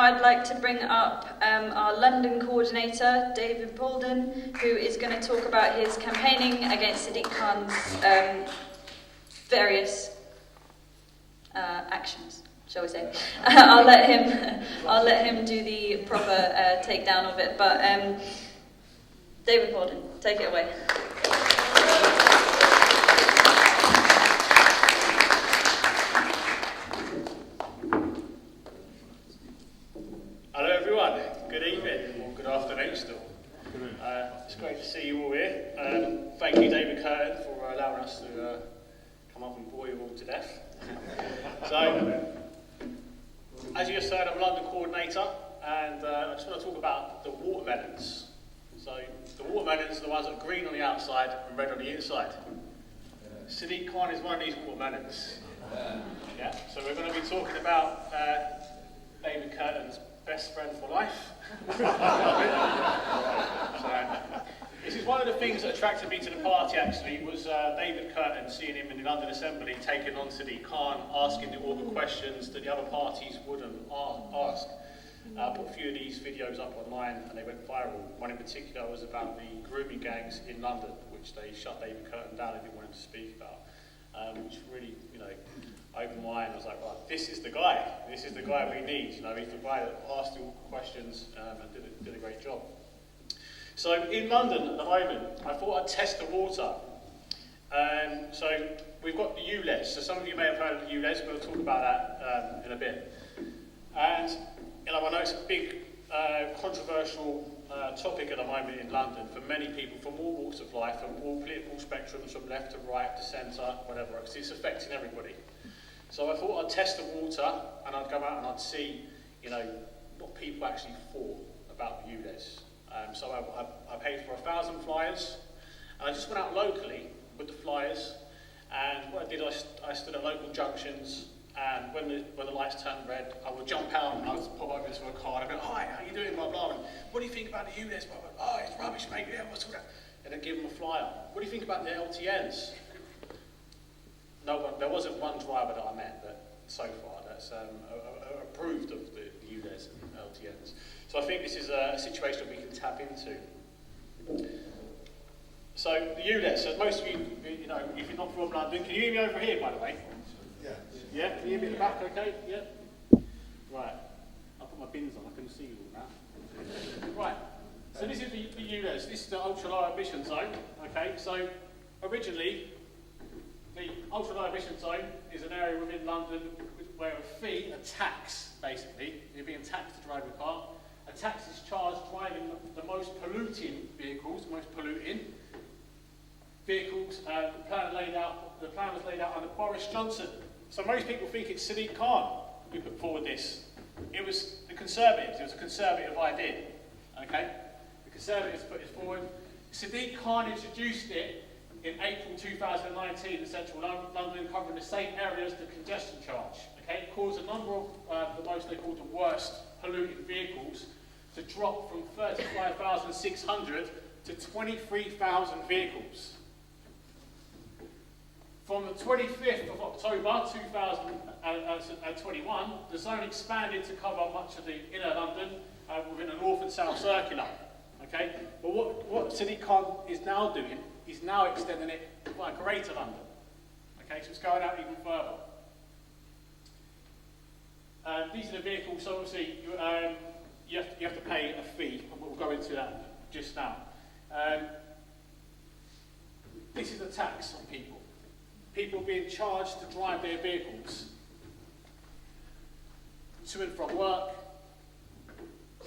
I'd like to bring up our London coordinator, David Poulden, who is going to talk about his campaigning against Sadiq Khan's various actions, shall we say. I'll let him do the proper takedown of it. But David Poulden, take it away. Hello everyone, good evening, or good afternoon still. It's great to see you all here. Thank you David Curtin for allowing us to come up and bore you all to death. So, as you just heard, I'm a London coordinator, and I just want to talk about the watermelons. So, the watermelons are the ones that are green on the outside and red on the inside. Sadiq Khan is one of these watermelons. Yeah, so we're going to be talking about David Curtin's best friend for life. So, this is one of the things that attracted me to the party actually, was David Curtin, seeing him in the London Assembly taking on Sadiq Khan, asking the all the questions that the other parties wouldn't ask. I put a few of these videos up online and they went viral. One in particular was about the grooming gangs in London, which they shut David Curtin down and didn't want him to speak about. Which really, opened my eye, and I was like, right, this is the guy we need. He's the guy that asked all the questions and did a great job. So in London at the moment, I thought I'd test the water. So we've got the ULEZ. So some of you may have heard of the ULEZ. We'll talk about that in a bit. And I know it's a big controversial topic at the moment in London for many people from all walks of life, from all political spectrums, from left to right to centre, whatever, because it's affecting everybody. So I thought I'd test the water and I'd go out and I'd see, what people actually thought about the ULEZ. So I paid for 1,000 flyers, and I just went out locally with the flyers, and what I did, I stood at local junctions, and when the lights turned red, I would jump out and I would pop over to a car and I'd go, hi, how you doing, blah, blah, and what do you think about the ULEZ? Blah, blah, oh, it's rubbish, mate, yeah, what's all that? And then give them a flyer. What do you think about the LTNs? No one, there wasn't one driver that I met that so far that's approved of the ULEZ and LTNs. So I think this is a situation that we can tap into. So the ULEZ, so most of you, if you're not from London, can you hear me over here, by the way? Yeah. Yeah, can you hear me in the back, okay? Yeah? Right, I'll put my bins on, I can see you all now. Right, so this is the ULEZ, this is the ultra low emission zone, okay? So originally, the ultra low emission zone is an area within London where a fee, a tax basically, you're being taxed to drive your car. A tax is charged driving the most polluting vehicles, the most polluting vehicles. The plan was laid out under Boris Johnson. So most people think it's Sadiq Khan who put forward this. It was the Conservatives. It was a Conservative idea. Okay, the Conservatives put it forward. Sadiq Khan introduced it in April 2019 in central London, covering the same area as the congestion charge. Okay, it caused a number of the most, they called the worst polluting vehicles to drop from 35,600 to 23,000 vehicles. From the 25th of October 2021, the zone expanded to cover much of the inner London within a north and south circular. Okay, but what Sadiq Khan is now doing, he's now extending it by Greater London. Okay, so it's going out even further. These are the vehicles, so obviously you have to pay a fee, and we'll go into that just now. This is a tax on people. People being charged to drive their vehicles to and from work,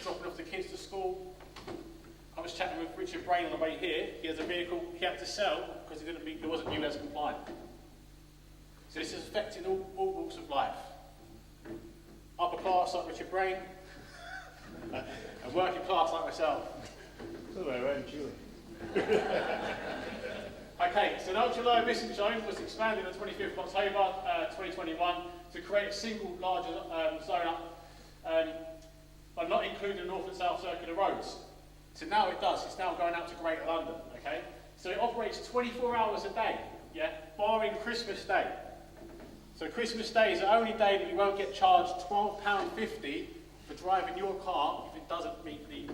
dropping off the kids to school. I was chatting with Richard Brain on the way here. He has a vehicle he had to sell because it wasn't ULEZ compliant. So this is affecting all walks of life. Upper class like Richard Brain, and working class like myself. Okay, so the ultra low emission zone was expanded on 25th of October 2021 to create a single larger zone but not including the north and south circular roads. So now it does, it's now going out to Greater London, okay? So it operates 24 hours a day, yeah, barring Christmas Day. So Christmas Day is the only day that you won't get charged £12.50 for driving your car if it doesn't meet the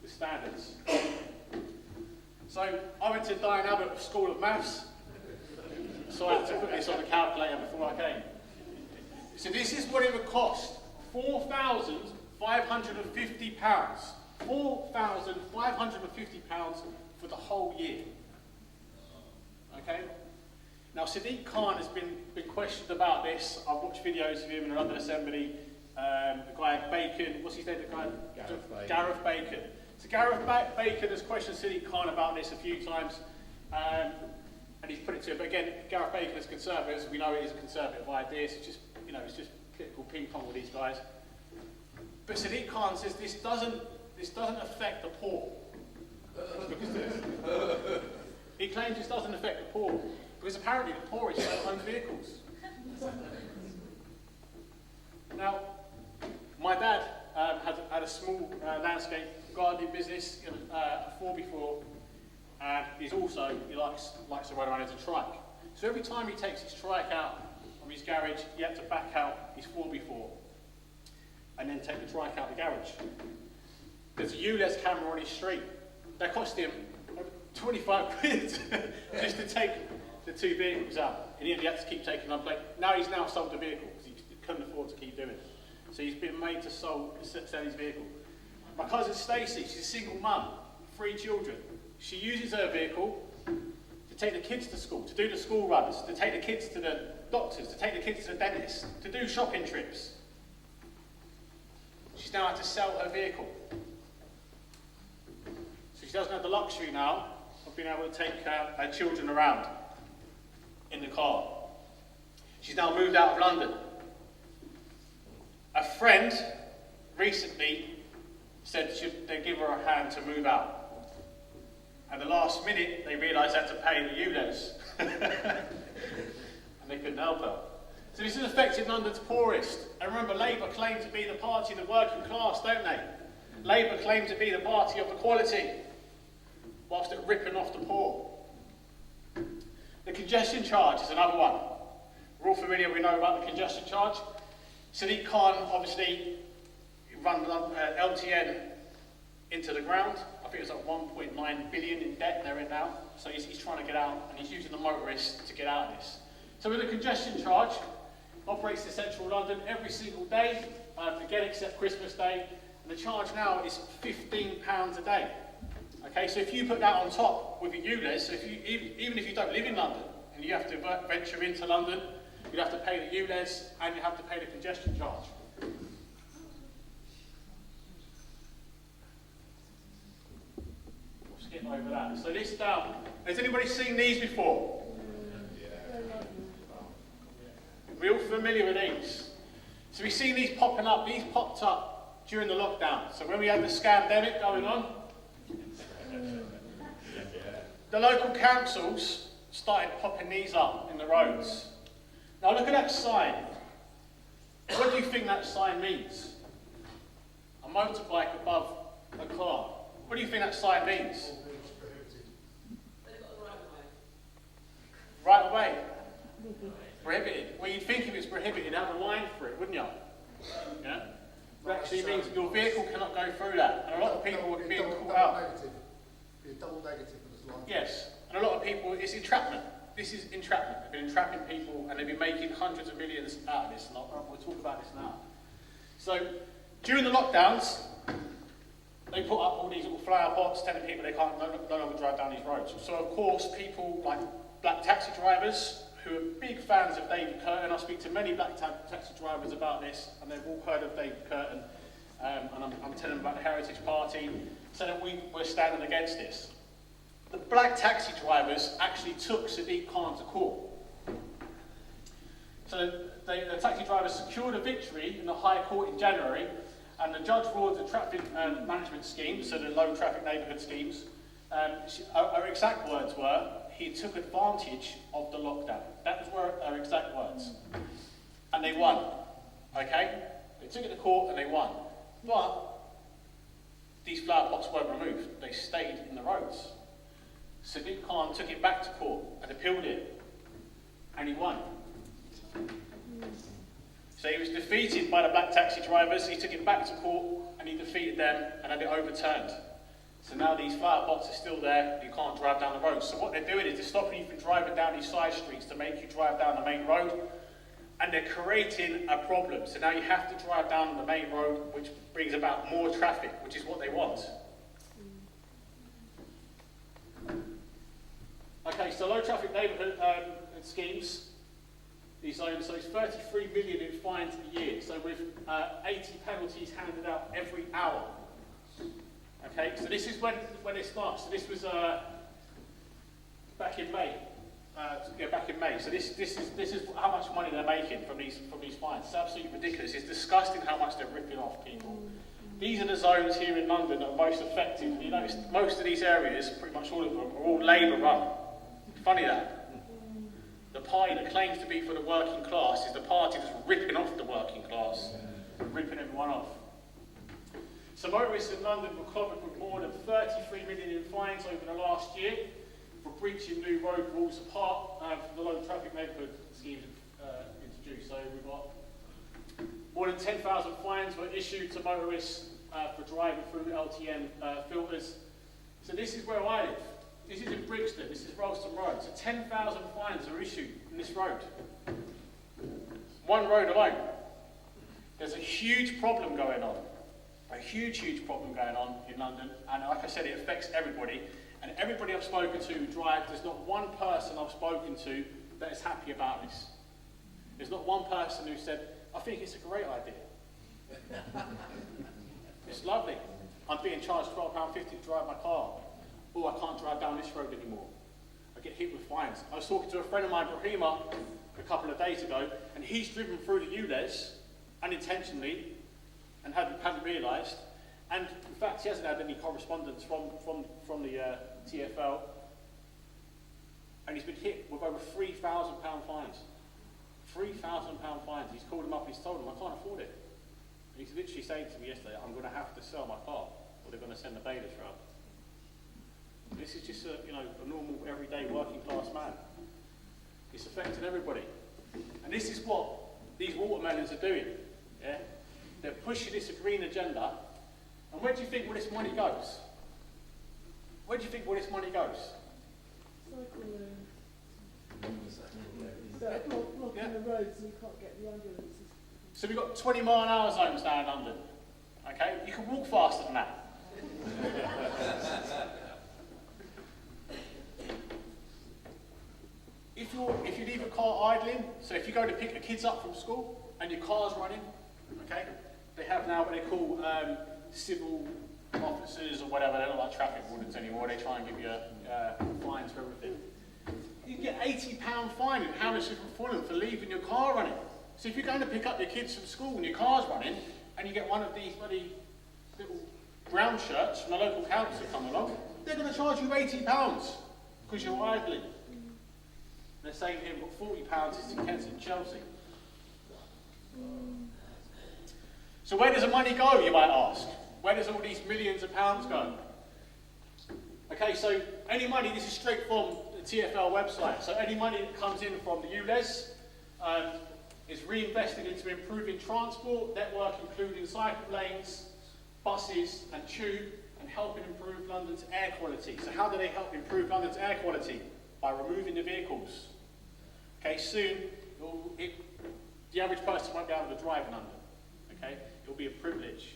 standards. So I went to Diane Abbott School of Maths, so I had to put this on the calculator before I came. So this is what it would cost, £4,550. £4,550 for the whole year. Okay? Now Sadiq Khan has been questioned about this. I've watched videos of him in London Assembly. The guy Bacon, what's his name? The guy? Gareth Bacon. So Gareth Bacon has questioned Sadiq Khan about this a few times, and he's put it to him. But again, Gareth Bacon is conservative. We know it is a conservative idea. So it's just, it's just political ping pong with these guys. But Sadiq Khan says this doesn't affect the poor. He claims this doesn't affect the poor because apparently the poorest don't own vehicles. Now, my dad had a small landscape gardening business, a 4x4, and he likes to ride around his trike. So every time he takes his trike out of his garage, he had to back out his 4x4 and then take the trike out of the garage. There's a ULEZ camera on his street. That cost him 25 quid just to take the two vehicles out. In the end, he had to keep taking them. Now he's sold the vehicle because he couldn't afford to keep doing it. So he's been made to sell his vehicle. My cousin Stacey, she's a single mum, 3 children. She uses her vehicle to take the kids to school, to do the school runs, to take the kids to the doctors, to take the kids to the dentist, to do shopping trips. She's now had to sell her vehicle. So she doesn't have the luxury now of being able to take her children around in the car. She's now moved out of London. A friend recently said they'd give her a hand to move out. At the last minute, they realised they had to pay the ULEZ. And they couldn't help her. So this has affected London's poorest. And remember, Labour claim to be the party of the working class, don't they? Labour claim to be the party of equality, whilst they're ripping off the poor. The congestion charge is another one. We're all familiar, we know about the congestion charge. Sadiq Khan obviously run LTN into the ground. I think it's like 1.9 billion in debt they're in now. So he's trying to get out, and he's using the motorists to get out of this. So with the congestion charge, operates in central London every single day, again except Christmas Day, and the charge now is £15 a day. Okay, so if you put that on top with your ULEZ, so even if you don't live in London and you have to venture into London, you have to pay the ULEZ and you have to pay the congestion charge. We'll skip over that. So this down. Has anybody seen these before? We're all familiar with these. So we've seen these popping up. These popped up during the lockdown. So when we had the scandemic going on, the local councils started popping these up in the roads. Now look at that sign. What do you think that sign means? A motorbike above a car. What do you think that sign means? Right away. Prohibited. Well, you'd think if it's prohibited, have a line for it, wouldn't you? Yeah? It actually means your vehicle cannot go through that. And a lot of people are being caught out. Be a double negative for this line. Yes. And a lot of people, it's entrapment. This is entrapment. They've been entrapping people and they've been making hundreds of millions out of this. And we'll talk about this now. So, during the lockdowns, they put up all these little flower pots telling people they can't no longer drive down these roads. So, of course, people like black taxi drivers, who are big fans of David Curtin. I speak to many black taxi drivers about this, and they've all heard of David Curtin. And I'm telling them about the Heritage Party, so that we're standing against this. The black taxi drivers actually took Sadiq Khan to court. So the taxi drivers secured a victory in the High Court in January, and the judge ruled the traffic management scheme, so the low traffic neighbourhood schemes, her exact words were, he took advantage of the lockdown. That was her exact words. And they won. Okay? They took it to court and they won. But these flower pots weren't removed. They stayed in the roads. Sadiq Khan took it back to court and appealed it. And he won. So he was defeated by the black taxi drivers, he took it back to court and he defeated them and had it overturned. So now these flower pots are still there, you can't drive down the road. So what they're doing is they're stopping you from driving down these side streets to make you drive down the main road, and they're creating a problem. So now you have to drive down the main road, which brings about more traffic, which is what they want. Okay, so low traffic neighbourhood schemes, these zones, so it's 33 million in fines a year. So with 80 penalties handed out every hour. Okay, so this is when it starts. So this was back in May. Back in May. So this is how much money they're making from these fines. It's absolutely ridiculous. It's disgusting how much they're ripping off people. These are the zones here in London that are most effective. You notice most of these areas, pretty much all of them, are all Labour run. Funny that. The party that claims to be for the working class is the party that's ripping off the working class, ripping everyone off. So motorists in London were covered with more than 33 million in fines over the last year for breaching new road rules, apart from the low traffic neighbourhood schemes introduced. So we've got more than 10,000 fines were issued to motorists for driving through LTN filters. So this is where I live. This is in Brixton, this is Ralston Road. So 10,000 fines are issued in this road. One road alone. There's a huge problem going on. A huge problem going on in London. And like I said, it affects everybody. And everybody I've spoken to who drives, there's not one person I've spoken to that is happy about this. There's not one person who said, I think it's a great idea. It's lovely. I'm being charged £12.50 to drive my car. Oh, I can't drive down this road anymore. I get hit with fines. I was talking to a friend of mine, Brahima, a couple of days ago, and he's driven through the ULEZ unintentionally and hadn't realised. And in fact, he hasn't had any correspondence from the TfL. And he's been hit with over £3,000 fines. £3,000 fines. He's called him up and he's told him, I can't afford it. And he's literally saying to me yesterday, I'm going to have to sell my car, or they're going to send the bailiffs round. This is just a normal, everyday, working class man. It's affecting everybody. And this is what these watermelons are doing. Yeah? They're pushing this green agenda. And where do you think all this money goes? Where do you think all this money goes? Blocking the roads and you can't get the ambulances. So we've got 20-mile-an-hour zones down in London. Okay? You can walk faster than that. If you leave a car idling, so if you go to pick the kids up from school and your car's running, okay, they have now what they call civil officers or whatever. They're not like traffic wardens anymore. They try and give you fines for everything. You can get £80 fine in Hammersmith and Poulden for leaving your car running. So if you're going to pick up your kids from school and your car's running, and you get one of these bloody little brown shirts from the local council come along, they're going to charge you £80 because you're idling. They're saying here we've got £40 is to Kensington, Chelsea. So where does the money go, you might ask? Where does all these millions of pounds go? Okay, so any money, this is straight from the TfL website, so any money that comes in from the ULEZ is reinvested into improving transport network, including cycle lanes, buses and tube, and helping improve London's air quality. So how do they help improve London's air quality? By removing the vehicles. Okay, soon the average person won't be able to drive in London. Okay, it'll be a privilege.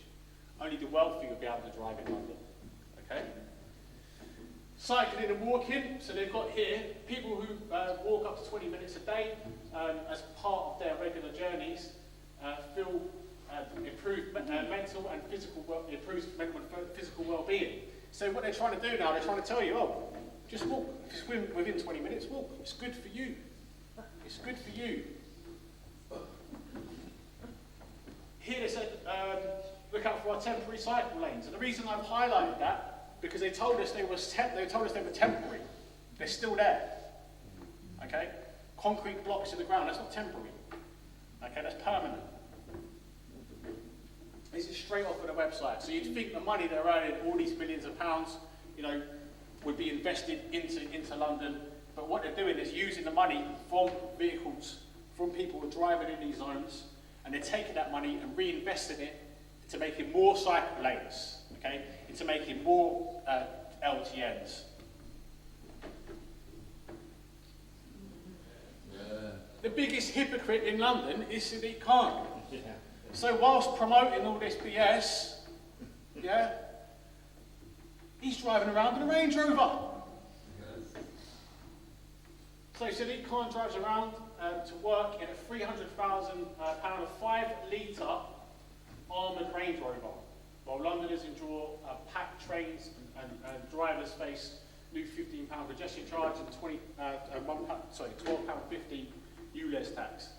Only the wealthy will be able to drive in London. Okay. Cycling and walking. So they've got here people who walk up to 20 minutes a day as part of their regular journeys feel improved mental and physical well-being. So what they're trying to do now, they're trying to tell you, just walk. Just within 20 minutes, walk. It's good for you. It's good for you. Here they said, look out for our temporary cycle lanes. And the reason I've highlighted that, because they told us they were temporary. They're still there. Okay? Concrete blocks in the ground, that's not temporary. Okay, that's permanent. This is straight off of the website. So you'd think the money they're earning, all these millions of pounds, would be invested into London. But what they're doing is using the money from vehicles, from people who are driving in these zones, And they're taking that money and reinvesting it into making more cycle lanes, okay? Into making more LTNs. The biggest hypocrite in London is Sadiq Khan. Yeah. So whilst promoting all this BS, yeah, he's driving around in a Range Rover. So Sadiq Khan drives around to work in a £300,000 5-litre armoured Range Rover, while Londoners enjoy packed trains and drivers face new £15 congestion charge and £12.50 ULEZ tax.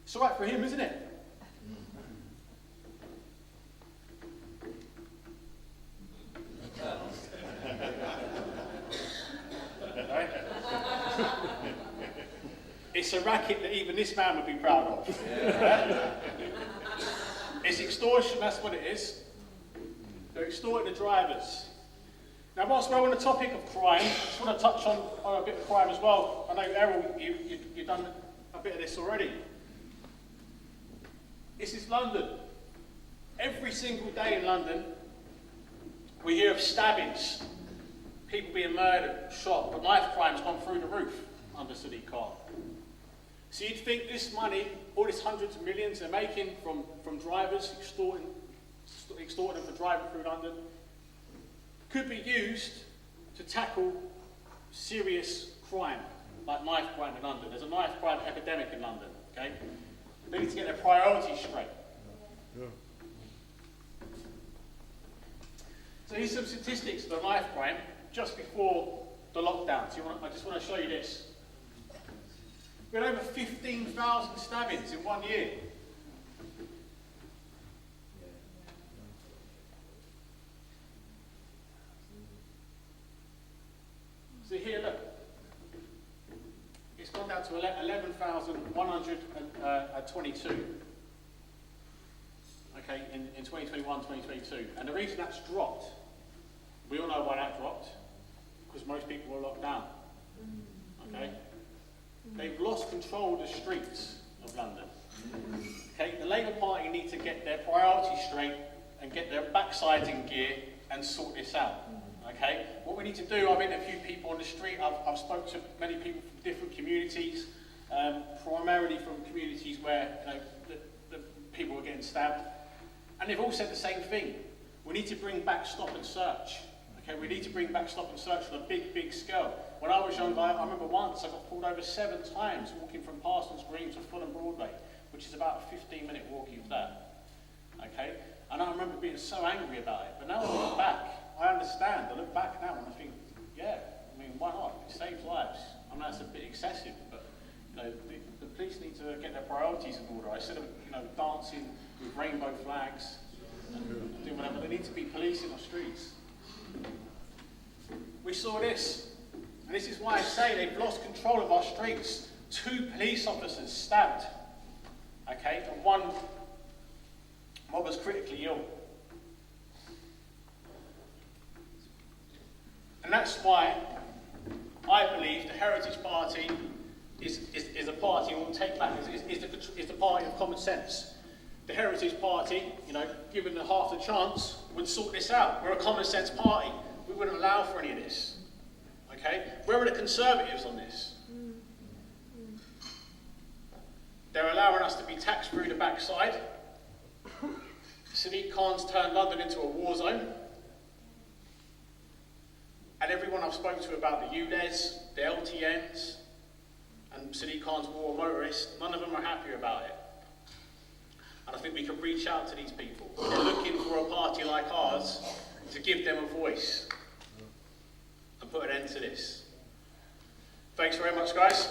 It's all right for him, isn't it? It's a racket that even this man would be proud of. Yeah. It's extortion, that's what it is. They're extorting the drivers. Now, whilst we're on the topic of crime, I just want to touch on a bit of crime as well. I know, Errol, you've done a bit of this already. This is London. Every single day in London, we hear of stabbings, people being murdered, shot, but knife crime's gone through the roof under Sadiq Khan. So you'd think this money, all this hundreds of millions they're making from drivers, extorting them for driving through London, could be used to tackle serious crime, like knife crime in London. There's a knife crime epidemic in London, okay? They need to get their priorities straight. Yeah. So here's some statistics of the knife crime just before the lockdown. So I just want to show you this. We had over 15,000 stabbings in 1 year. So here, look. It's gone down to 11,122. Okay, in 2021, 2022. And the reason that's dropped, we all know why that dropped, because most people were locked down. Okay? They've lost control of the streets of London. Okay, the Labour Party need to get their priorities straight and get their backsides in gear and sort this out. Okay, what we need to do, I've interviewed people on the street, I've spoken to many people from different communities, primarily from communities where the people were getting stabbed, and they've all said the same thing. We need to bring back stop and search. Okay, we need to bring back stop and search on a big scale. When I was younger, I remember once I got pulled over 7 times walking from Parsons Green to Fulham Broadway, which is about a 15-minute walk if that. Okay, and I remember being so angry about it. But now I look back, I understand. I look back now and I think, yeah, I mean, why not? It saves lives. I know that's a bit excessive, but the police need to get their priorities in order. Instead of dancing with rainbow flags and doing whatever, they need to be policing our streets. We saw this, and this is why I say they've lost control of our streets. 2 police officers stabbed, okay, and one was critically ill. And that's why I believe the Heritage Party is a party we'll take back, is the party of common sense. The Heritage Party, given the half the chance, would sort this out. We're a common sense party. We wouldn't allow for any of this. Okay? Where are the Conservatives on this? They're allowing us to be taxed through the backside. Sadiq Khan's turned London into a war zone. And everyone I've spoken to about the ULEZ, the LTNs, and Sadiq Khan's war on motorists, none of them are happy about it. And I think we can reach out to these people. They're looking for a party like ours to give them a voice and put an end to this. Thanks very much, guys.